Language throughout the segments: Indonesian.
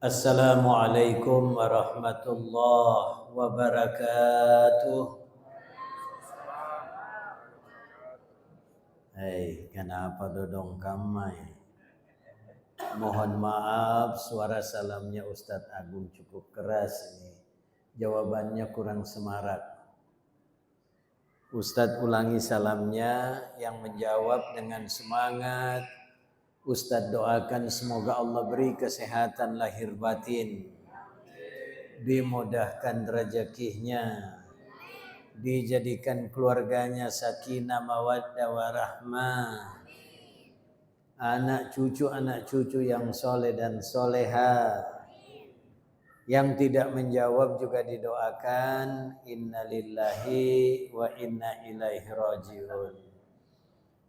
Assalamualaikum warahmatullahi wabarakatuh. Hei, kenapa dodong kamai? Mohon maaf, suara salamnya Ustadz Agung cukup keras ini. Jawabannya kurang semarak. Ustadz ulangi salamnya, yang menjawab dengan semangat. Ustadz doakan semoga Allah beri kesehatan lahir batin, dimudahkan rezekinya, dijadikan keluarganya sakinah mawaddah warahmah, anak cucu yang soleh dan soleha. Yang tidak menjawab juga didoakan innalillahi wa inna ilaihi rajiun.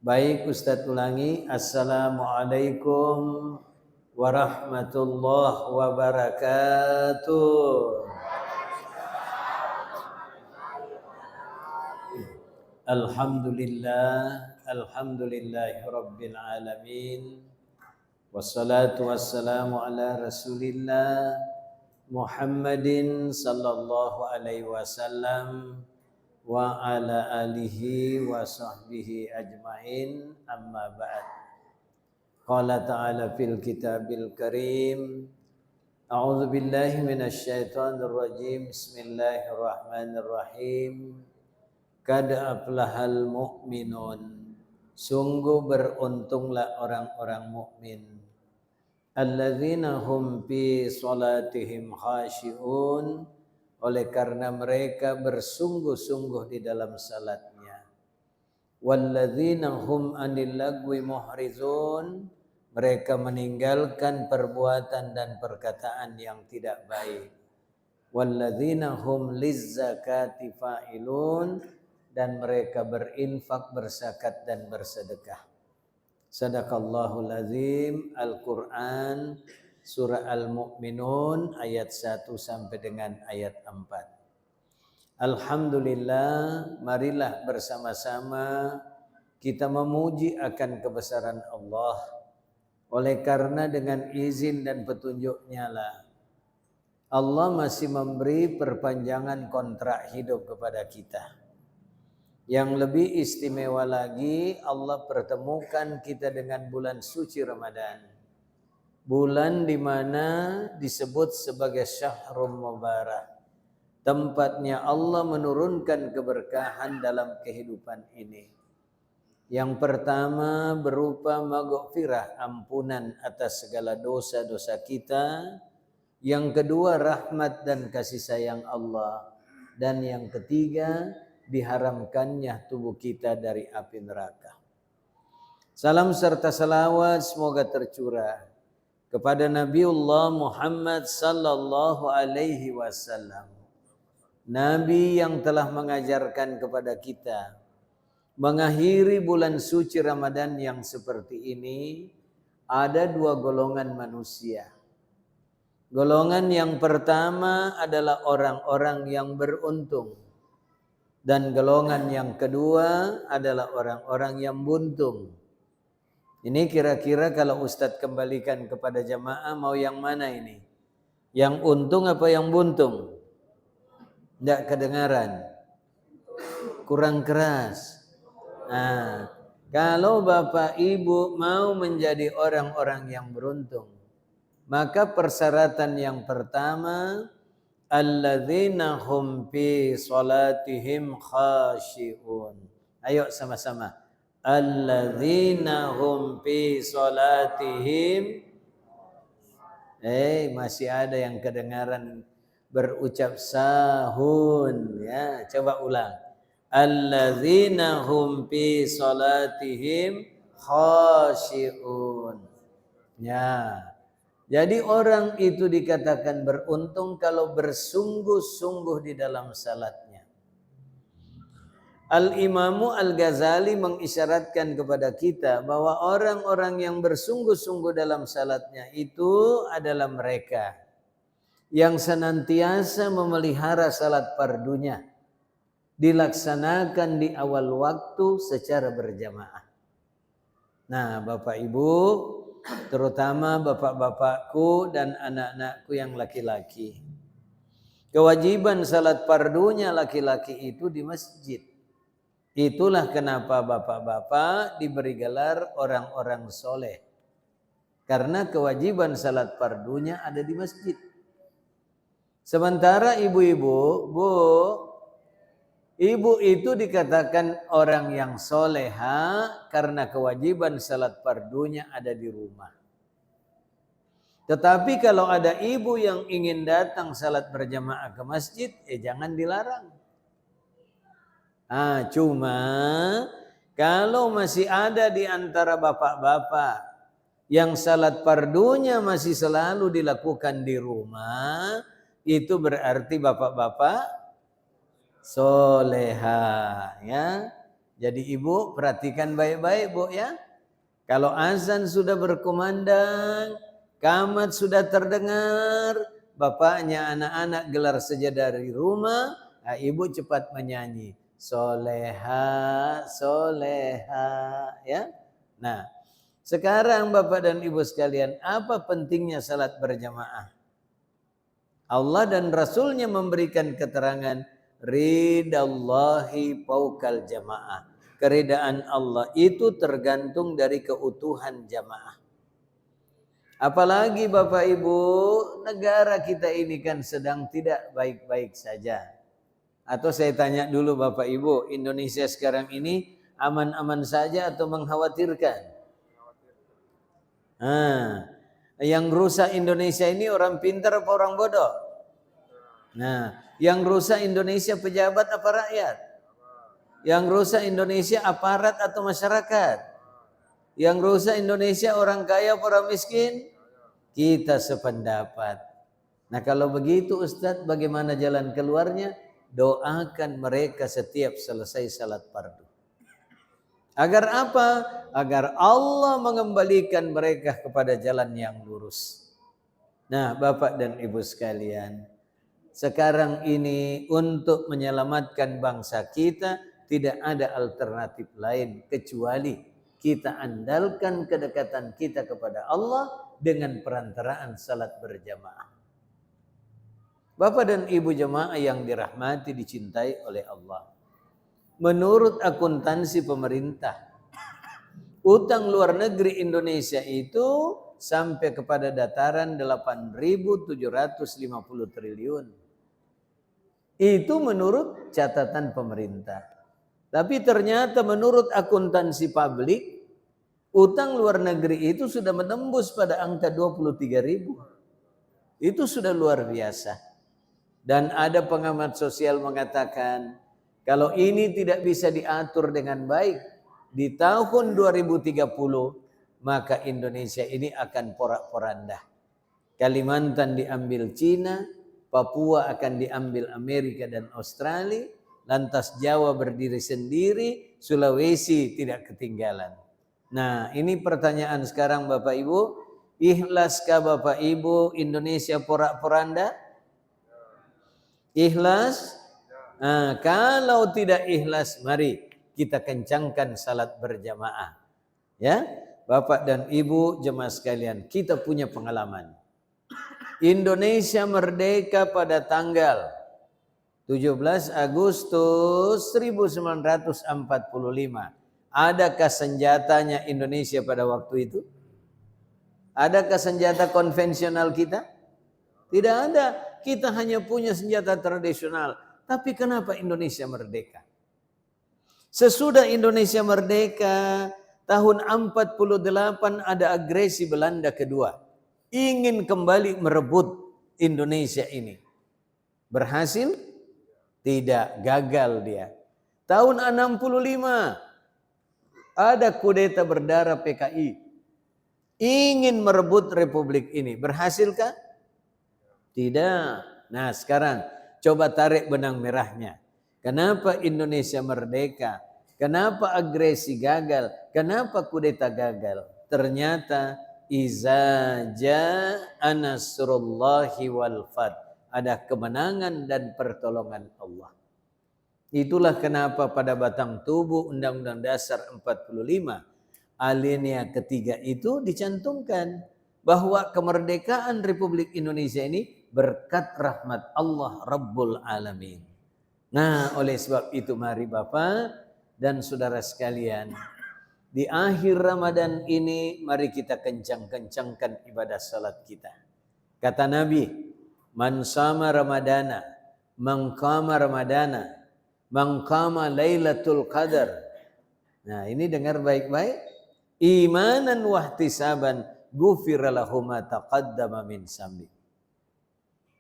Baik, Ustadz ulangi. Assalamualaikum warahmatullahi wabarakatuh. Alhamdulillahi rabbil alamin. Wassalatu wassalamu ala rasulillah Muhammadin sallallahu alaihi wasallam wa ala alihi wa sahbihi ajmain, amma ba'd. Qala ta'ala fil kitabil karim, a'udzu billahi minasy syaithanir rajim, bismillahirrahmanirrahim. Qad aflahal mu'minun, sungguh beruntunglah orang-orang mukmin. Alladzina hum fi salatihim khashi'un, oleh karena mereka bersungguh-sungguh di dalam salatnya. Walladzina hum anil lagwi muhrizun, mereka meninggalkan perbuatan dan perkataan yang tidak baik. Walladzina hum lizzakati fa'ilun, dan mereka berinfak, berzakat dan bersedekah. Sadaqallahul azim. Al-Quran Surah Al-Mu'minun ayat 1 sampai dengan ayat 4. Alhamdulillah, marilah bersama-sama kita memuji akan kebesaran Allah. Oleh karena dengan izin dan petunjuknya lah Allah masih memberi perpanjangan kontrak hidup kepada kita. Yang lebih istimewa lagi, Allah pertemukan kita dengan bulan suci Ramadan. Bulan di mana disebut sebagai Syahrul Mubarak. Tempatnya Allah menurunkan keberkahan dalam kehidupan ini. Yang pertama berupa maghfirah, ampunan atas segala dosa-dosa kita. Yang kedua rahmat dan kasih sayang Allah. Dan yang ketiga diharamkannya tubuh kita dari api neraka. Salam serta salawat semoga tercurah kepada Nabiullah Muhammad sallallahu alaihi wasallam. Nabi yang telah mengajarkan kepada kita mengakhiri bulan suci Ramadan yang seperti ini, ada dua golongan manusia. Golongan yang pertama adalah orang-orang yang beruntung. Dan golongan yang kedua adalah orang-orang yang buntung. Ini kira-kira kalau Ustadz kembalikan kepada jamaah, mau yang mana ini? Yang untung apa yang buntung? Tidak kedengaran. Kurang keras. Nah, kalau Bapak Ibu mau menjadi orang-orang yang beruntung, maka persyaratan yang pertama, alladzina hum fi salatihim khashi'un. Ayo sama-sama. Alladzina hum fi salatihim. Masih ada yang kedengaran berucap sahun, ya. Coba ulang. Alladzina hum fi salatihim khashi'un. Ya. Jadi orang itu dikatakan beruntung kalau bersungguh-sungguh di dalam salatnya. Al-Imamu Al-Ghazali mengisyaratkan kepada kita bahwa orang-orang yang bersungguh-sungguh dalam salatnya itu adalah mereka yang senantiasa memelihara salat fardunya, dilaksanakan di awal waktu secara berjamaah. Nah, Bapak Ibu, terutama bapak-bapakku dan anak-anakku yang laki-laki. Kewajiban salat fardunya laki-laki itu di masjid. Itulah kenapa bapak-bapak diberi gelar orang-orang soleh. Karena kewajiban salat fardunya ada di masjid. Sementara ibu-ibu, ibu itu dikatakan orang yang soleha karena kewajiban salat fardunya ada di rumah. Tetapi kalau ada ibu yang ingin datang salat berjamaah ke masjid, jangan dilarang. Cuma kalau masih ada di antara bapak-bapak yang salat fardunya masih selalu dilakukan di rumah, itu berarti bapak-bapak soleha, ya. Jadi ibu perhatikan baik-baik, Bu, ya. Kalau azan sudah berkumandang, qamat sudah terdengar, bapaknya anak-anak gelar saja dari rumah, ibu cepat menyanyi soleha, soleha, ya. Nah, sekarang Bapak dan Ibu sekalian, apa pentingnya salat berjamaah? Allah dan Rasulnya memberikan keterangan ridallahi fawqal jamaah. Keridaan Allah itu tergantung dari keutuhan jamaah. Apalagi Bapak Ibu, negara kita ini kan sedang tidak baik-baik saja. Atau saya tanya dulu Bapak Ibu, Indonesia sekarang ini aman-aman saja atau mengkhawatirkan? Yang rusak Indonesia ini orang pintar apa orang bodoh? Nah, yang rusak Indonesia pejabat apa rakyat? Yang rusak Indonesia aparat atau masyarakat? Yang rusak Indonesia orang kaya apa orang miskin? Kita sependapat. Nah, kalau begitu Ustadz, bagaimana jalan keluarnya? Doakan mereka setiap selesai salat fardu. Agar apa? Agar Allah mengembalikan mereka kepada jalan yang lurus. Nah, Bapak dan Ibu sekalian, sekarang ini untuk menyelamatkan bangsa kita tidak ada alternatif lain kecuali kita andalkan kedekatan kita kepada Allah dengan perantaraan salat berjamaah. Bapak dan Ibu jemaah yang dirahmati dicintai oleh Allah. Menurut akuntansi pemerintah, utang luar negeri Indonesia itu sampai kepada dataran 8.750 triliun. Itu menurut catatan pemerintah. Tapi ternyata menurut akuntansi publik, utang luar negeri itu sudah menembus pada angka 23.000. Itu sudah luar biasa. Dan ada pengamat sosial mengatakan, kalau ini tidak bisa diatur dengan baik, di tahun 2030, maka Indonesia ini akan porak-poranda. Kalimantan diambil Cina, Papua akan diambil Amerika dan Australia, lantas Jawa berdiri sendiri, Sulawesi tidak ketinggalan. Nah, ini pertanyaan sekarang Bapak Ibu, ikhlaskah Bapak Ibu Indonesia porak-poranda? Ikhlas? Kalau tidak ikhlas, mari kita kencangkan salat berjamaah. Ya, Bapak dan Ibu jemaah sekalian, kita punya pengalaman. Indonesia merdeka pada tanggal 17 Agustus 1945. Adakah senjatanya Indonesia pada waktu itu? Adakah senjata konvensional kita? Tidak ada. Kita hanya punya senjata tradisional. Tapi kenapa Indonesia merdeka? Sesudah Indonesia merdeka, tahun 48 ada agresi Belanda kedua. Ingin kembali merebut Indonesia ini. Berhasil? Tidak, gagal dia. Tahun 65 ada kudeta berdarah PKI. Ingin merebut republik ini. Berhasilkah? Tidak. Nah, sekarang coba tarik benang merahnya. Kenapa Indonesia merdeka? Kenapa agresi gagal? Kenapa kudeta gagal? Ternyata iza jaa nasrullahi wal fath. Ada kemenangan dan pertolongan Allah. Itulah kenapa pada batang tubuh Undang-Undang Dasar 45 alinea ketiga itu dicantumkan bahwa kemerdekaan Republik Indonesia ini berkat rahmat Allah Rabbul Alamin. Nah, oleh sebab itu mari Bapak dan saudara sekalian, di akhir Ramadan ini mari kita kencang-kencangkan ibadah salat kita. Kata Nabi, man sama Ramadana, man qama Ramadana, man qama Lailatul Qadar. Nah, ini dengar baik-baik. Imanan wahtisaban ghufira lahu ma taqaddama min sambi.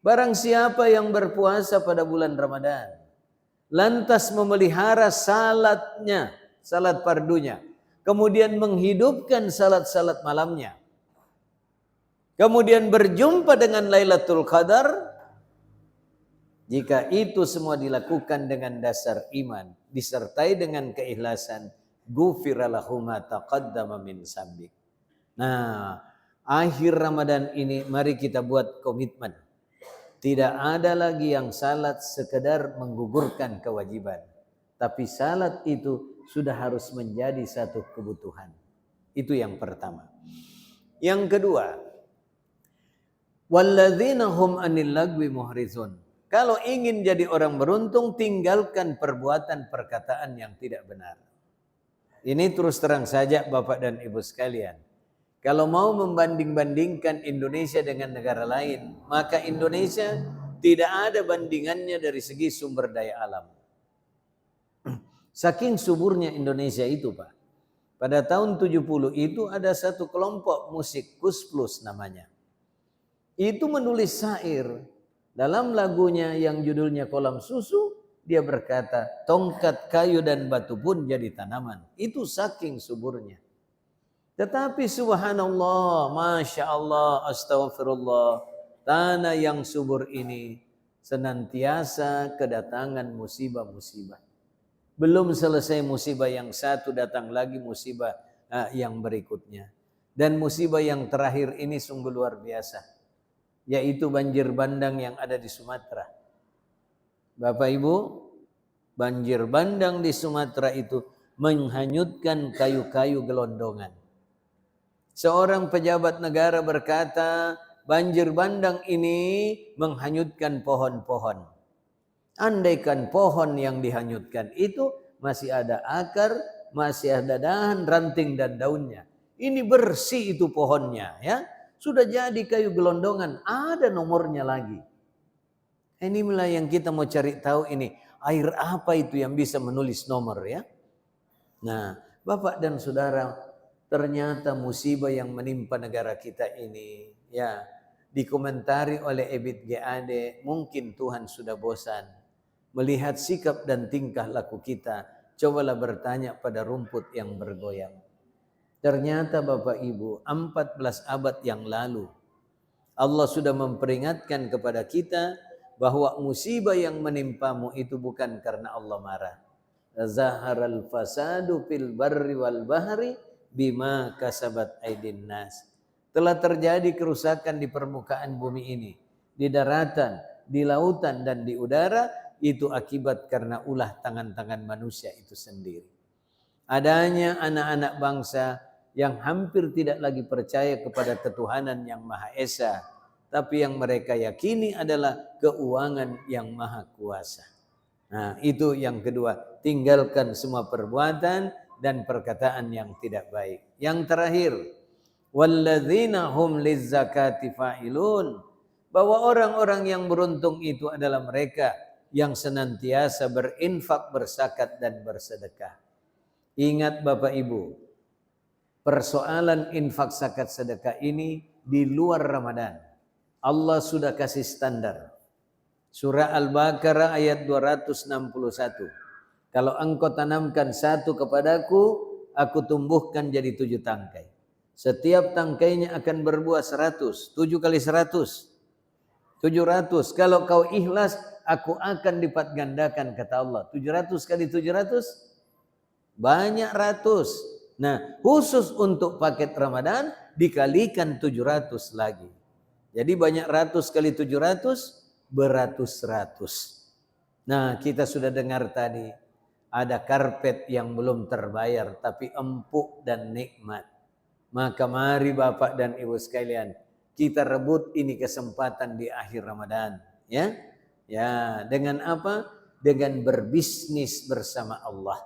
Barang siapa yang berpuasa pada bulan Ramadan, lantas memelihara salatnya, salat fardunya, kemudian menghidupkan salat-salat malamnya, kemudian berjumpa dengan Lailatul Qadar, jika itu semua dilakukan dengan dasar iman, disertai dengan keikhlasan, ghufira lahu ma taqaddama min dzambik. Nah, akhir Ramadan ini mari kita buat komitmen. Tidak ada lagi yang salat sekedar menggugurkan kewajiban, tapi salat itu sudah harus menjadi satu kebutuhan. Itu yang pertama. Yang kedua, walladzina hum 'anil lagwi muhrizun. Kalau ingin jadi orang beruntung, tinggalkan perbuatan perkataan yang tidak benar. Ini terus terang saja Bapak dan Ibu sekalian. Kalau mau membanding-bandingkan Indonesia dengan negara lain, maka Indonesia tidak ada bandingannya dari segi sumber daya alam. Saking suburnya Indonesia itu, Pak. Pada tahun 70 itu ada satu kelompok musik Kusplus namanya. Itu menulis syair. Dalam lagunya yang judulnya Kolam Susu, dia berkata, tongkat kayu dan batu pun jadi tanaman. Itu saking suburnya. Tetapi subhanallah, masya Allah, astaghfirullah, tanah yang subur ini senantiasa kedatangan musibah-musibah. Belum selesai musibah yang satu, datang lagi musibah yang berikutnya. Dan musibah yang terakhir ini sungguh luar biasa, yaitu banjir bandang yang ada di Sumatera. Bapak Ibu, banjir bandang di Sumatera itu menghanyutkan kayu-kayu gelondongan. Seorang pejabat negara berkata, banjir bandang ini menghanyutkan pohon-pohon. Andaikan pohon yang dihanyutkan itu masih ada akar, masih ada dahan, ranting dan daunnya. Ini bersih itu pohonnya, ya. Sudah jadi kayu gelondongan, ada nomornya lagi. Inilah yang kita mau cari tahu ini, air apa itu yang bisa menulis nomor, ya. Nah, Bapak dan Saudara, ternyata musibah yang menimpa negara kita ini, ya, dikomentari oleh Ebit GAD, mungkin Tuhan sudah bosan melihat sikap dan tingkah laku kita. Cobalah bertanya pada rumput yang bergoyang. Ternyata Bapak Ibu, 14 abad yang lalu Allah sudah memperingatkan kepada kita bahwa musibah yang menimpamu itu bukan karena Allah marah. Zaharal fasadu fil barri wal bahri bima kasabat aidin nas. Telah terjadi kerusakan di permukaan bumi ini, di daratan, di lautan dan di udara, itu akibat karena ulah tangan-tangan manusia itu sendiri. Adanya anak-anak bangsa yang hampir tidak lagi percaya kepada ketuhanan yang Maha Esa, tapi yang mereka yakini adalah keuangan yang Maha Kuasa. Nah, itu yang kedua, tinggalkan semua perbuatan dan perkataan yang tidak baik. Yang terakhir, walladzina hum lizzakati fa'ilun, bahwa orang-orang yang beruntung itu adalah mereka yang senantiasa berinfak, berzakat dan bersedekah. Ingat Bapak Ibu, persoalan infak, zakat, sedekah ini di luar Ramadan. Allah sudah kasih standar. Surah Al-Baqarah ayat 261. Kalau engkau tanamkan satu kepadaku, aku tumbuhkan jadi 7 tangkai. Setiap tangkainya akan berbuah 100. 7 kali 100. 700. Kalau kau ikhlas, aku akan lipat gandakan, kata Allah. 700 kali 700, banyak ratus. Nah, khusus untuk paket Ramadan, dikalikan 700 lagi. Jadi banyak ratus kali 700, beratus-ratus. Nah, kita sudah dengar tadi, ada karpet yang belum terbayar tapi empuk dan nikmat. Maka mari Bapak dan Ibu sekalian, kita rebut ini kesempatan di akhir Ramadan, ya. Ya, dengan apa? Dengan berbisnis bersama Allah.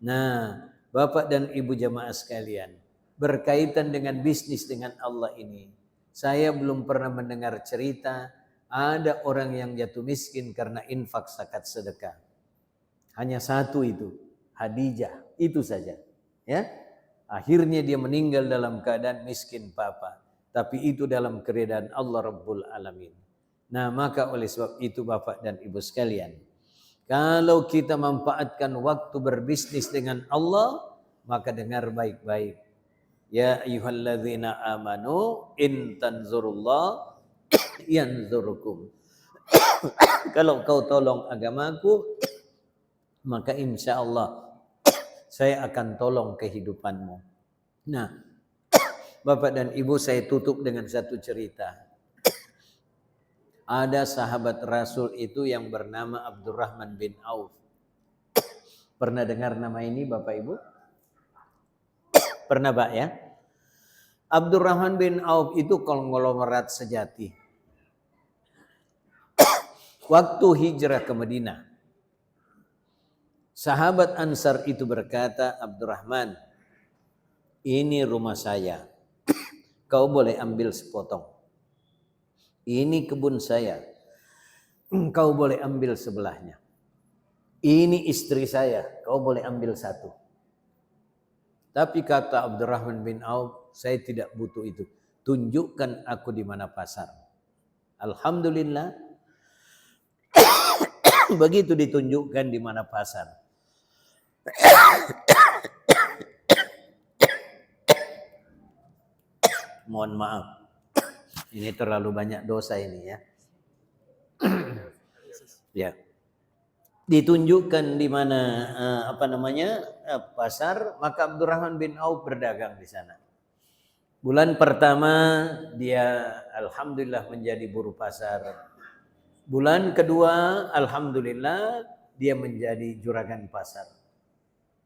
Nah, Bapak dan Ibu jamaah sekalian, berkaitan dengan bisnis dengan Allah ini, saya belum pernah mendengar cerita ada orang yang jatuh miskin karena infak zakat sedekah. Hanya satu itu, Hadijah, itu saja. Ya, akhirnya dia meninggal dalam keadaan miskin papa. Tapi itu dalam keridhaan Allah Rabbul Alamin. Nah, maka oleh sebab itu Bapak dan Ibu sekalian, kalau kita manfaatkan waktu berbisnis dengan Allah, maka dengar baik-baik. Ya ayyuhalladzina amanu in tanzurullah yanzurukum. Kalau kau tolong agamaku, maka insya Allah saya akan tolong kehidupanmu. Nah, Bapak dan Ibu, saya tutup dengan satu cerita. Ada sahabat Rasul itu yang bernama Abdurrahman bin Auf. Pernah dengar nama ini Bapak Ibu? Pernah Pak ya? Abdurrahman bin Auf itu konglomerat sejati. Waktu hijrah ke Madinah, sahabat Ansar itu berkata, Abdurrahman, ini rumah saya, kau boleh ambil sepotong. Ini kebun saya, kau boleh ambil sebelahnya. Ini istri saya, kau boleh ambil satu. Tapi kata Abdurrahman bin Auf, saya tidak butuh itu. Tunjukkan aku di mana pasar. Alhamdulillah, begitu ditunjukkan di mana pasar. Mohon maaf, ini terlalu banyak dosa ini ya. Ya, ditunjukkan di mana pasar, maka Abdurrahman bin Auf berdagang di sana. Bulan pertama dia alhamdulillah menjadi buruh pasar. Bulan kedua alhamdulillah dia menjadi juragan pasar.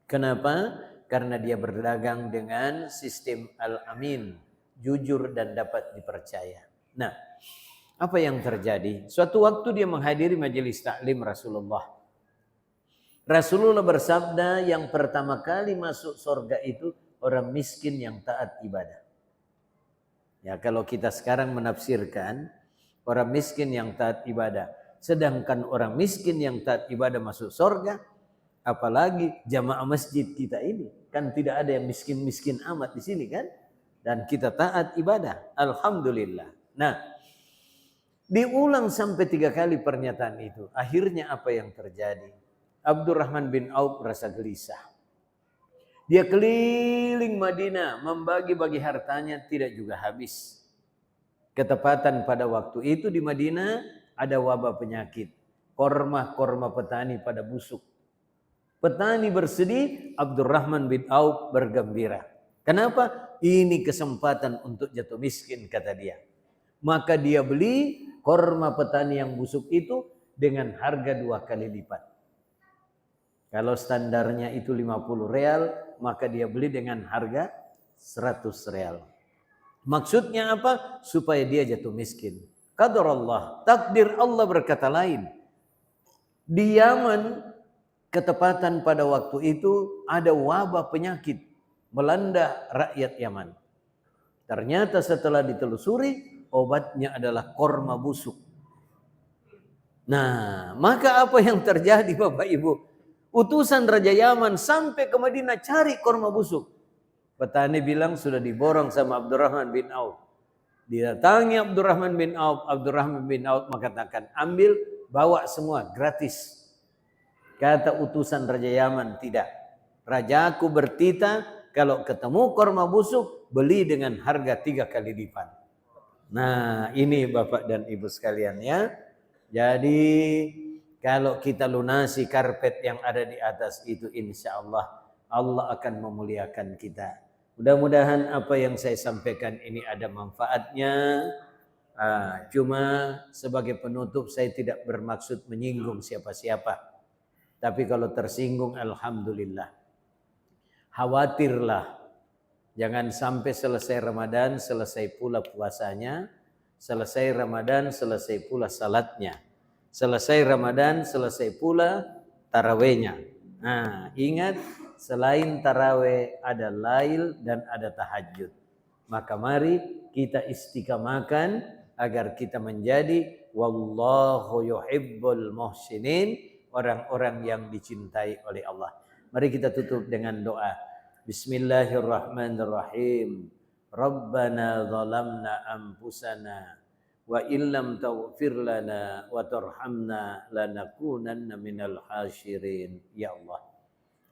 Kenapa? Karena dia berdagang dengan sistem al-amin, jujur dan dapat dipercaya. Nah, apa yang terjadi? Suatu waktu dia menghadiri majelis taklim Rasulullah. Rasulullah bersabda, yang pertama kali masuk surga itu orang miskin yang taat ibadah. Ya, kalau kita sekarang menafsirkan orang miskin yang taat ibadah, sedangkan orang miskin yang taat ibadah masuk surga, apalagi jamaah masjid kita ini, kan tidak ada yang miskin-miskin amat di sini kan? Dan kita taat ibadah, alhamdulillah. Nah, diulang sampai 3 kali pernyataan itu. Akhirnya apa yang terjadi? Abdurrahman bin Auf merasa gelisah. Dia keliling Madinah, membagi-bagi hartanya, tidak juga habis. Ketepatan pada waktu itu di Madinah ada wabah penyakit. Korma-korma petani pada busuk. Petani bersedih, Abdurrahman bin Auf bergembira. Kenapa? Ini kesempatan untuk jatuh miskin, kata dia. Maka dia beli korma petani yang busuk itu dengan harga 2 kali lipat. Kalau standarnya itu 50 real, maka dia beli dengan harga 100 real. Maksudnya apa? Supaya dia jatuh miskin. Qadarullah, takdir Allah berkata lain. Di Yaman, ketepatan pada waktu itu ada wabah penyakit melanda rakyat Yaman. Ternyata setelah ditelusuri, obatnya adalah korma busuk. Nah, maka apa yang terjadi Bapak Ibu? Utusan Raja Yaman sampai ke Madinah cari korma busuk. Petani bilang sudah diborong sama Abdurrahman bin Auf. Didatangi Abdurrahman bin Auf mengatakan, ambil, bawa semua gratis. Kata utusan Raja Yaman, tidak. Rajaku bertitah, kalau ketemu korma busuk, beli dengan harga 3 kali lipat. Nah, ini Bapak dan Ibu sekalian ya. Jadi kalau kita lunasi karpet yang ada di atas itu, insya Allah Allah akan memuliakan kita. Mudah-mudahan apa yang saya sampaikan ini ada manfaatnya. Cuma sebagai penutup saya tidak bermaksud menyinggung siapa-siapa. Tapi kalau tersinggung, alhamdulillah. Khawatirlah. Jangan sampai selesai Ramadan, selesai pula puasanya. Selesai Ramadan, selesai pula salatnya. Selesai Ramadan, selesai pula tarawehnya. Nah, ingat, selain taraweh ada lail dan ada tahajud. Maka mari kita istiqamahkan agar kita menjadi wallahu yuhibbul muhsinin, orang-orang yang dicintai oleh Allah. Mari kita tutup dengan doa. Bismillahirrahmanirrahim. Rabbana zalamna anfusana wa illam taghfir lana wa tarhamna lanakunanna minal khasirin. Ya Allah,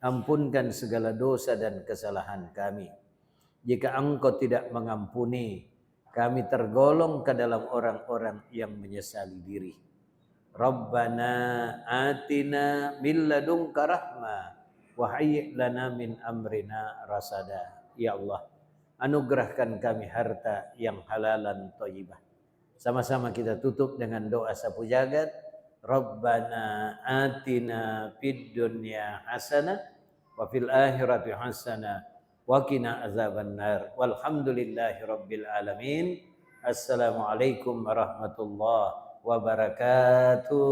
ampunkan segala dosa dan kesalahan kami. Jika Engkau tidak mengampuni, kami tergolong ke dalam orang-orang yang menyesali diri. Rabbana atina min ladunka rahmah wa hayyi' lana min amrina rasada. Ya Allah, anugerahkan kami harta yang halalan thayyibah. Sama-sama kita tutup dengan doa sapu jagat. Rabbana atina fid dunya hasanah wa fil akhirati hasanah wa qina azabannar. Walhamdulillahi rabbil alamin. Assalamualaikum warahmatullahi wabarakatuh.